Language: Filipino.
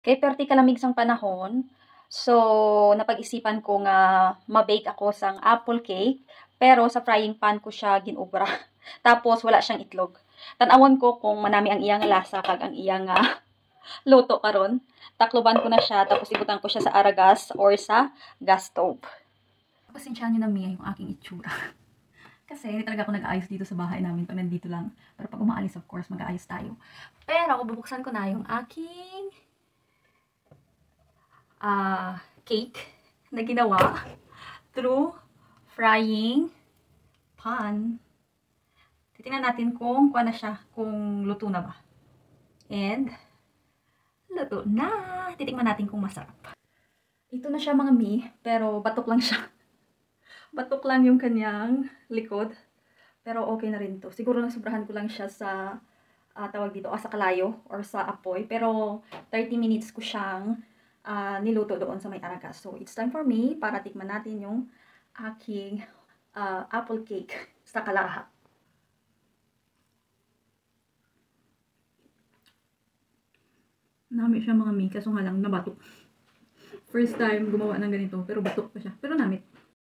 Kay perti kalamig sang panahon, so napag-isipan ko nga ma-bake ako sang apple cake, pero sa frying pan ko siya ginobra. Tapos wala siyang itlog. Tan-awon ko kung manami ang iyang lasa kag ang iyang luto karon. Takloban ko na siya tapos ibutan ko siya sa aragas or sa gas stove. Pasensyahan niyo na Mia yung aking itsura. Kasi hindi talaga ako nag-aayos dito sa bahay namin pag nandito lang. Pero pag umaalis, of course, mag-aayos tayo. Pero bubuksan ko na yung aking cake na ginawa through frying pan. Titingnan natin kung kuha na siya, kung luto na ba. And, luto na! Titingnan natin kung masarap. Ito na siya mga mi, pero batok lang siya. Batok lang yung kanyang likod. Pero okay na rin to. Siguro nasobrahan ko lang siya sa tawag dito, sa kalayo or sa apoy. Pero 30 minutes ko siyang niluto doon sa may aragas. So, it's time for me para tikman natin yung aking apple cake sa kalaha. Namit siya mga mi, kaso nga lang nabatok. First time gumawa ng ganito, pero batok pa siya. Pero namit.